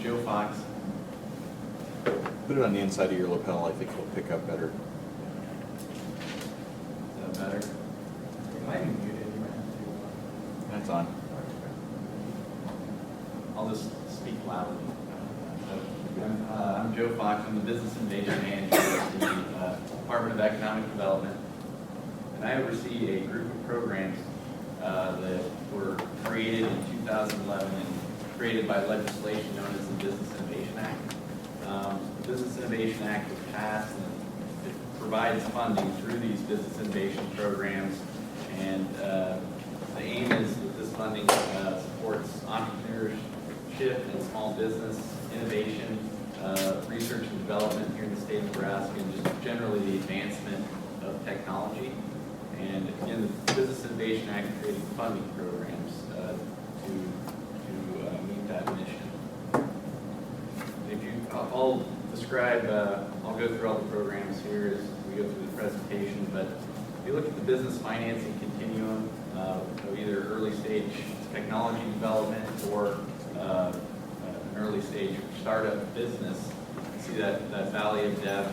Joe Fox. Put it on the inside of your lapel, I think it'll pick up better. Is that better? It might be muted, you might have to. That's on. I'll just speak loudly. I'm Joe Fox. I'm the Business Innovation Manager at the Department of Economic Development. And I oversee a group of programs that were created in 2011 and created by legislation known as the Business Innovation Act. The Business Innovation Act was passed and it provides funding through these business innovation programs. And the aim is that this funding supports entrepreneurship and small business innovation, research and development here in the state of Nebraska, and just generally the advancement of technology. And again, the Business Innovation Act created funding programs to meet that mission. If you, I'll describe, I'll go through all the programs here as we go through the presentation, but if you look at the business financing continuum, of either early stage technology development or an early stage startup business, you see that valley of death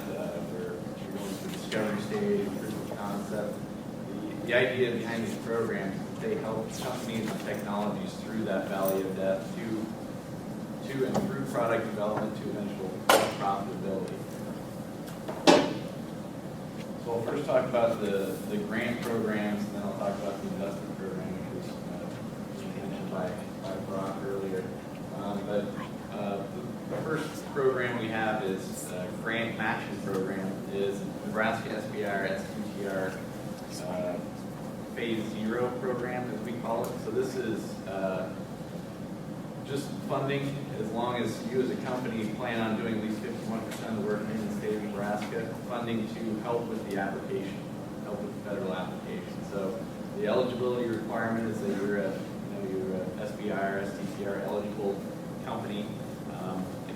where you're going through discovery stage, proof of concept. The idea behind these programs is that they help companies and technologies through that valley of death to improve product development to eventual profitability. So I'll first talk about the grant programs, and then I'll talk about the investment program, which was mentioned by Brock earlier. The first program we have is grant matching program, is Nebraska SBIR STTR Phase 0 program, as we call it. So this is just funding as long as you as a company plan on doing at least 51% of the work in the state of Nebraska, funding to help with the application, help with the federal application. So the eligibility requirement is that you're a SBIR, STTR eligible company.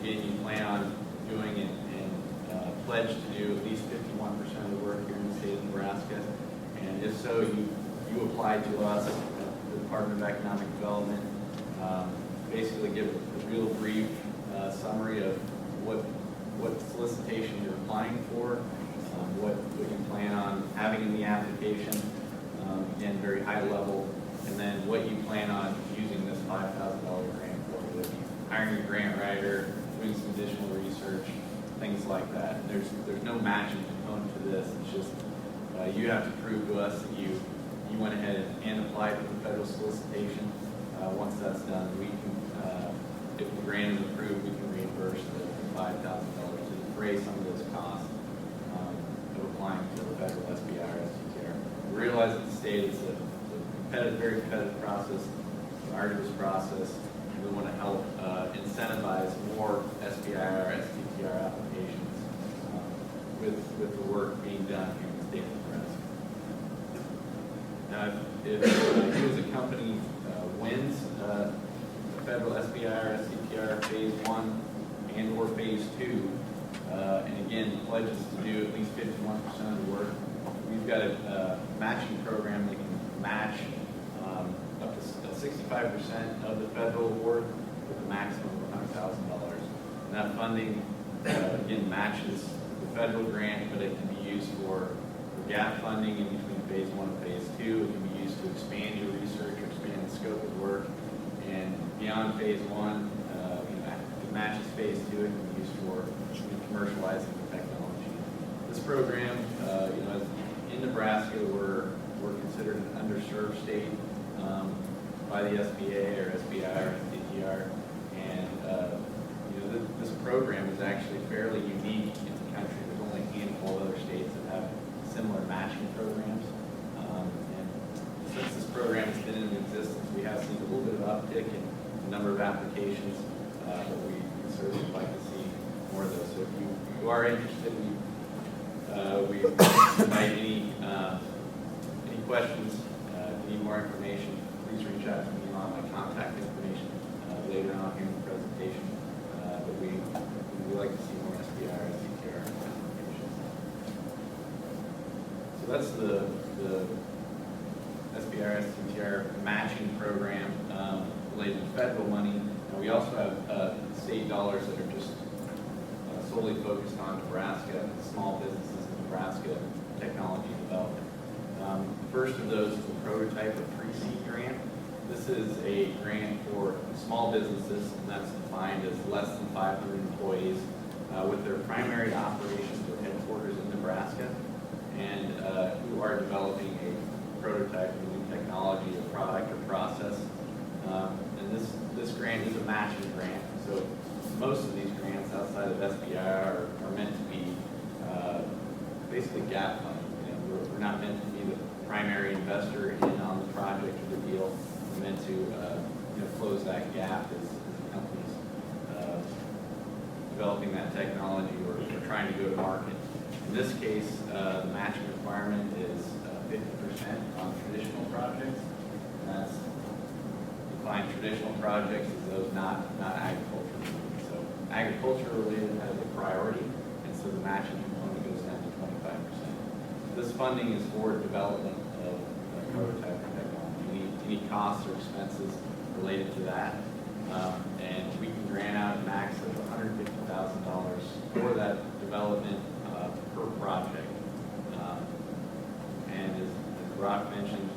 Again, you plan on doing it and pledge to do at least 51% of the work here in the state of Nebraska. And if so, you apply to us, the Department of Economic Development, basically give a real brief summary of what solicitation you're applying for, what you plan on having in the application, again, very high level, and then what you plan on using this $5,000 grant for, whether it be hiring a grant writer, doing some additional research, things like that. And there's no matching component to this. It's just you have to prove to us that you went ahead and applied for the federal solicitation. Once that's done, we can, if the grant is approved, we can reimburse the $5,000 to defray some of those costs of applying to the federal SBIR, STTR. We realize that the state is a very competitive process, an arduous process, and we want to help incentivize more SBIR, STTR applications with the work being done here in the state of Nebraska. Now, if you as a company wins the federal SBIR, STTR Phase 1 and or Phase 2, and again pledges to do at least 51% of the work, we've got a matching program that can match up to 65% of the federal award with a maximum of $100,000. And that funding, again, matches the federal grant, but it can be used for gap funding in between Phase 1 and Phase 2. It can be used to expand your research or expand the scope of work. And beyond Phase 1, it matches Phase 2. It can be used for commercializing the technology. This program, in Nebraska, we're considered an underserved state by the SBA or SBIR, STTR, and this program is actually fairly unique in the country. There's only a handful of other states that have similar matching programs. And since this program has been in existence, we have seen a little bit of uptick in the number of applications, but we certainly would like to see more of those. So if you are interested, we invite any questions, if you need more information, please reach out to me on my contact information later on here in the presentation. But we like to see more SBIR, STTR applications. So that's the SBIR, STTR matching program related to federal money. And we also have state dollars that are just solely focused on Nebraska, small businesses in Nebraska, technology development. First of those is the prototype or pre-seed grant. This is a grant for small businesses, and that's defined as less than 500 employees with their primary operations or headquarters in Nebraska, and who are developing a prototype of new technology, a product or process. And this grant is a matching grant, so most of these grants outside of SBIR are meant to be basically gap funding. You know, we're not meant to be the primary investor in on the project or the deal. We're meant to close that gap as the company's developing that technology or trying to go to market. In this case, the matching requirement is 50% on traditional projects. And that's defined traditional projects as those not agriculture related. So agriculture related has a priority, and so the matching component goes down to 25%. This funding is for development of prototype technology. Any costs or expenses related to that, and we can grant out a max of $150,000 for that development per project. And as Brock mentioned,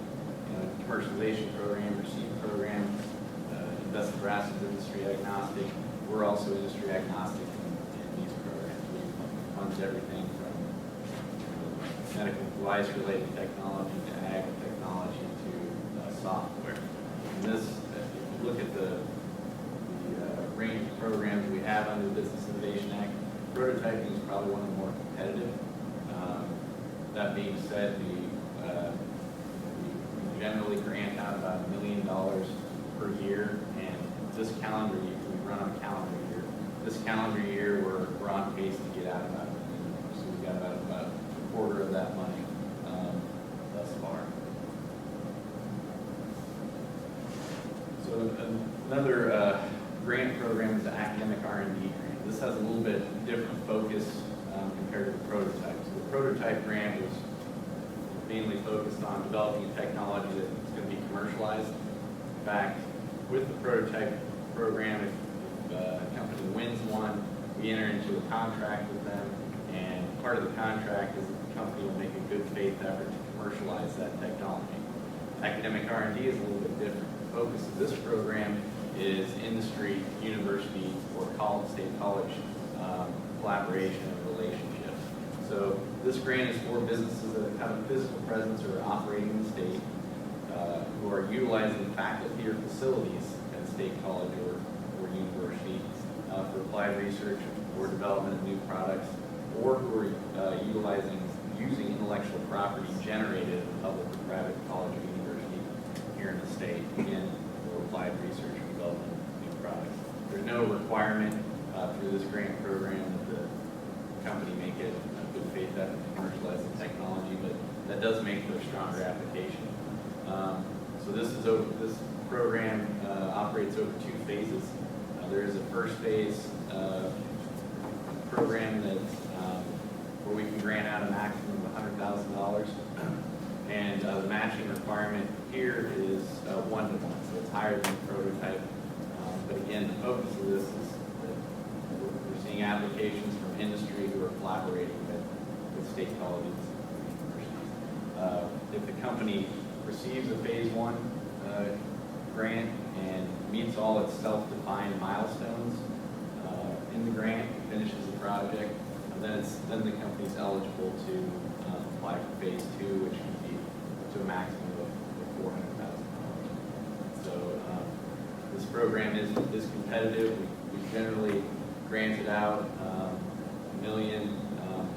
commercialization program, receive program, Invest Nebraska is industry agnostic. We're also industry agnostic in these programs. We fund everything from medical device related technology to ag technology to software. And this, if you look at the range of programs we have under the Business Innovation Act, prototyping is probably one of the more competitive. That being said, we generally grant out about $1 million per year, and this calendar year, we run on a calendar year. This calendar year, we're on pace to get out about $1 million. So we've got about a quarter of that money thus far. So another grant program is the academic R&D grant. This has a little bit different focus compared to the prototype. So the prototype grant was mainly focused on developing a technology that's going to be commercialized. In fact, with the prototype program, if a company wins one, we enter into a contract with them, and part of the contract is that the company will make a good faith effort to commercialize that technology. Academic R&D is a little bit different. The focus of this program is industry, university, or state college collaboration and relationships. So this grant is for businesses that have a physical presence or operating in the state, who are utilizing faculty or facilities at state college or university for applied research or development of new products, or who are using intellectual property generated at a public or private college or university here in the state, again, for applied research and development of new products. There's no requirement through this grant program that the company make it a good faith effort to commercialize the technology, but that does make for a stronger application. So this program operates over 2 phases. There is a first phase program that where we can grant out a maximum of $100,000, and the matching requirement here is 1-to-1, so it's higher than the prototype. But again, the focus of this is that we're seeing applications from industry who are collaborating with state colleges and universities. If the company receives a phase 1 grant and meets all its self-defined milestones in the grant, finishes the project, then the company's eligible to apply for phase 2, which can be up to a maximum of $400,000. So this program is competitive. We generally grant it out $1 million,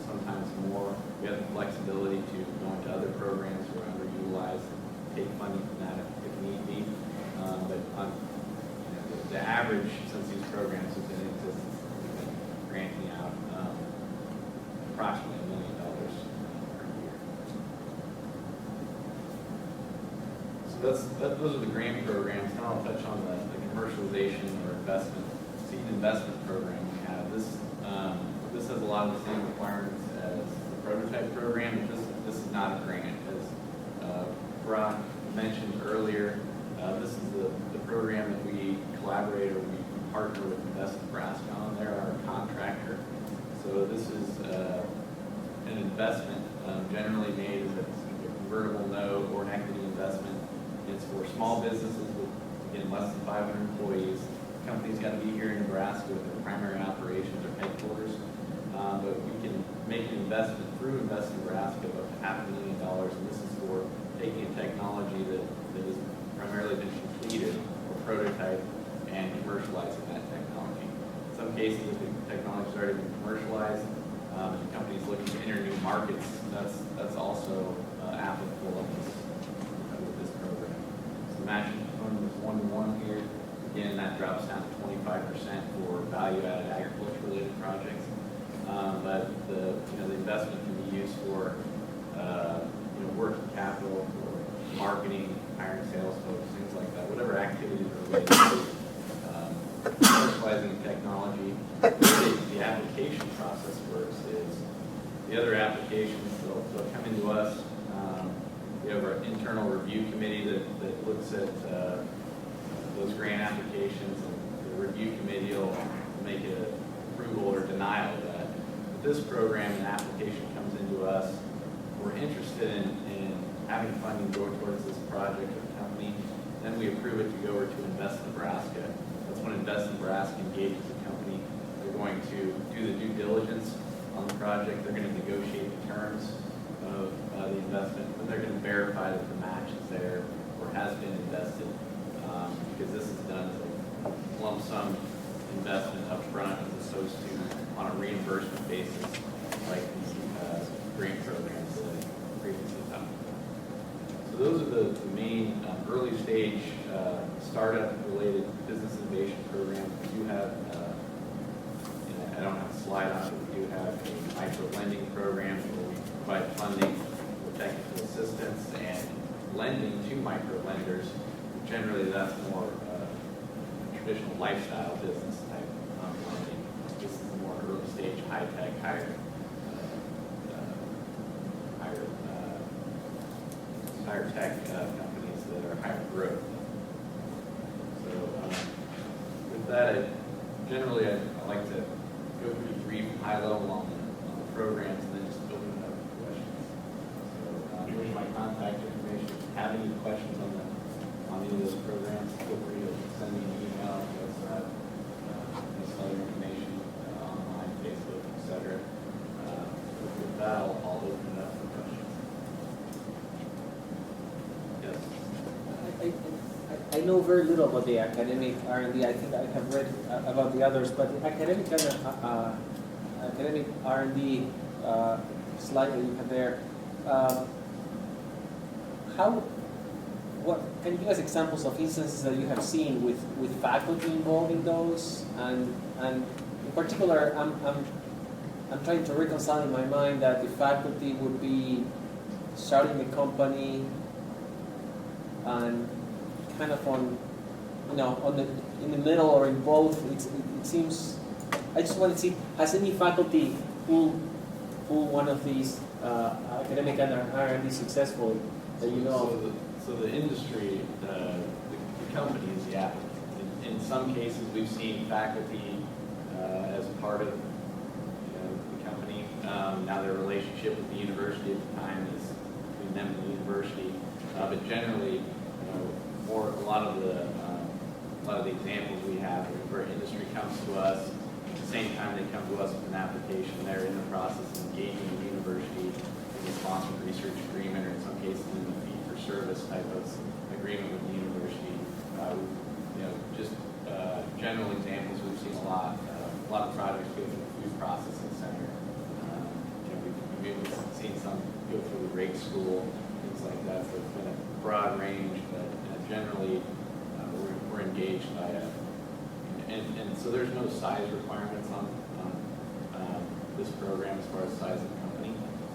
sometimes more. We have the flexibility to go into other programs that are underutilized, take funding from that if need be. But on the average, since these programs have been in existence, we've been granting out approximately $1 million per year. So those are the grant programs. Now I'll touch on the commercialization or seed investment program we have. This has a lot of the same requirements as the prototype program, but this is not a grant. As Brock mentioned earlier, this is the program that we collaborate or we partner with Invest Nebraska on there, our contractor. So this is an investment generally made as a convertible note or an equity investment. It's for small businesses with, again, less than 500 employees. Company's got to be here in Nebraska with their primary operations or headquarters. But we can make an investment through Invest Nebraska of up to $500,000, and this is for taking a technology that has primarily been completed or prototype and commercializing that technology. In some cases, if the technology has already been commercialized, and the company's looking to enter new markets, that's also applicable with this program. So the matching component is 1-to-1 here. Again, that drops down to 25% for value-added agriculture-related projects. But the investment can be used for working capital, for marketing, hiring sales folks, things like that. Whatever activities are related to commercializing technology. The application process works is the other applications they'll come into us. We have our internal review committee that looks at those grant applications, and the review committee will make an approval or denial of that. This program, an application comes into us, we're interested in having funding go towards this project or company, then we approve it to go over to Invest Nebraska. That's when Invest Nebraska engages the company. They're going to do the due diligence on the project, they're going to negotiate the terms of the investment, and they're going to verify that the match is there or has been invested, because this is done as a lump sum investment up front as opposed to on a reimbursement basis like these grant programs that I previously talked about. So those are the main early stage startup related business innovation programs. We do have, I don't have a slide on it, but we do have a micro lending program where we provide funding for technical assistance and lending to micro lenders. Generally that's more traditional lifestyle business type lending. This is more early stage, high tech, higher tech companies that are higher growth. So with that, generally I like to go pretty brief, high level on the programs, and then just open it up for questions. So here's my contact information. If you have any questions on any of those programs, feel free to send me an email. We also have this other information online, Facebook, etc. With that, I'll open it up for questions. Yes. I know very little about the academic R&D. I think I have read about the others, but the academic R&D slide that you have there, what can you give us examples of instances that you have seen with faculty involved in those? And in particular, I'm trying to reconcile in my mind that the faculty would be starting the company and kind of in the middle or in both. It seems. I just want to see, has any faculty pulled one of these academic and R&D successfully that you know? So the industry, the company is the applicant. In some cases, we've seen faculty as part of the company. Now their relationship with the university at the time is between them and the university. But generally, a lot of the examples we have where industry comes to us, at the same time they come to us with an application, they're in the process of engaging the university in a sponsored research agreement, or in some cases in a fee-for-service type of agreement with the university. General examples we've seen a lot of projects go through the food processing center. We've seen some go through the rate school, things like that. So it's been a broad range, but generally we're engaged by and so there's no size requirements on this program as far as size of the company.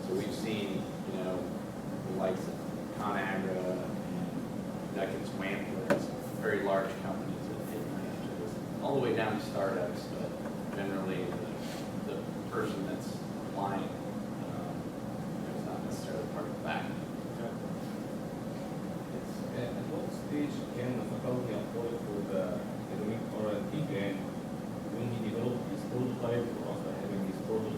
So we've seen the likes of ConAgra and Duckins Wampler, very large companies that take advantage of this, all the way down to startups, but generally the person that's applying is not necessarily part of the back. At what stage can the faculty apply for the academic R&D grant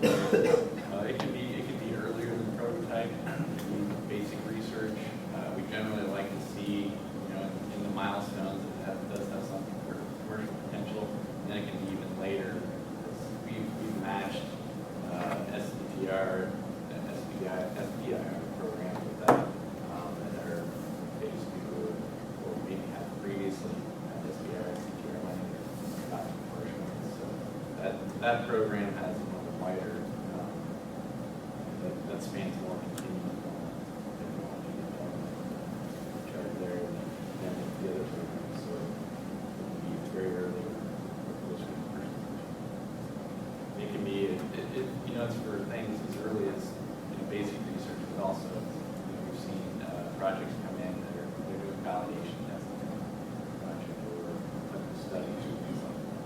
It can be earlier than prototype, it can be basic research. We generally like to see, in the milestones, that does have some commercial potential, and then it can be even later. We've matched SDTR, SBIR program with that, and our phase 2, or maybe have previously SBIR, SDTR money, not commercial. So that program has a little wider, that spans more continuum technology development chart there than the other programs. So it can be very early or closer to commercialization. It can be, it's for things as early as basic research, but also we've seen projects come in that they're doing validation testing project or clinical studies or things like that.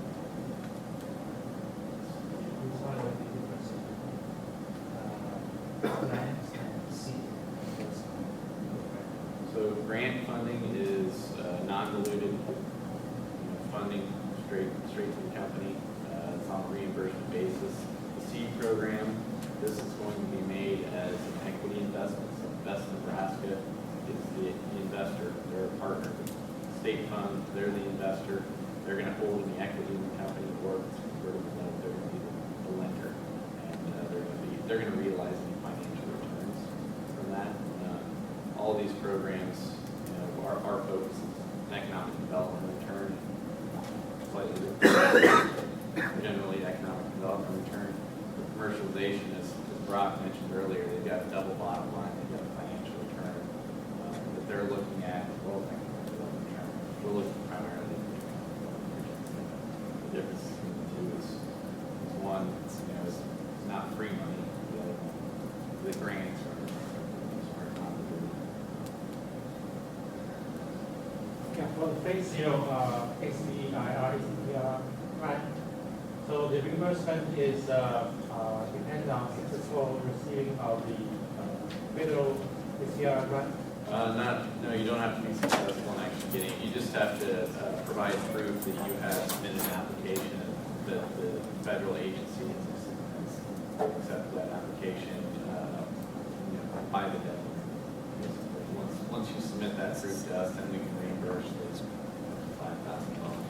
Which one of the difference grants and seed? So grant funding is non-diluted funding straight to the company. It's on a reimbursement basis. The seed program, this is going to be made as an equity investment. So Invest Nebraska is the investor. They're a partner. State fund, they're the investor. They're going to hold the equity in the company, or if it's convertible note, they're going to be the lender, and they're going to realize any financial returns from that. All these programs, our focus is economic development return, slightly different. Generally, economic development return. The commercialization, as Brock mentioned earlier, they've got a double bottom line. They've got a financial return that they're looking at as well as economic development return. We're looking primarily at the economic development return. The difference between the two is one, it's not free money. The other one, the grants are not free. Yeah, for the phase 0 SBIR, SDTR grant, so the reimbursement is depends on successful receiving of the federal SBIR grant. No, you don't have to be successful in actually getting it. You just have to provide proof that you have submitted an application and that the federal agency has accepted that application by the deadline. Once you submit that proof to us, then we can reimburse those $5,000.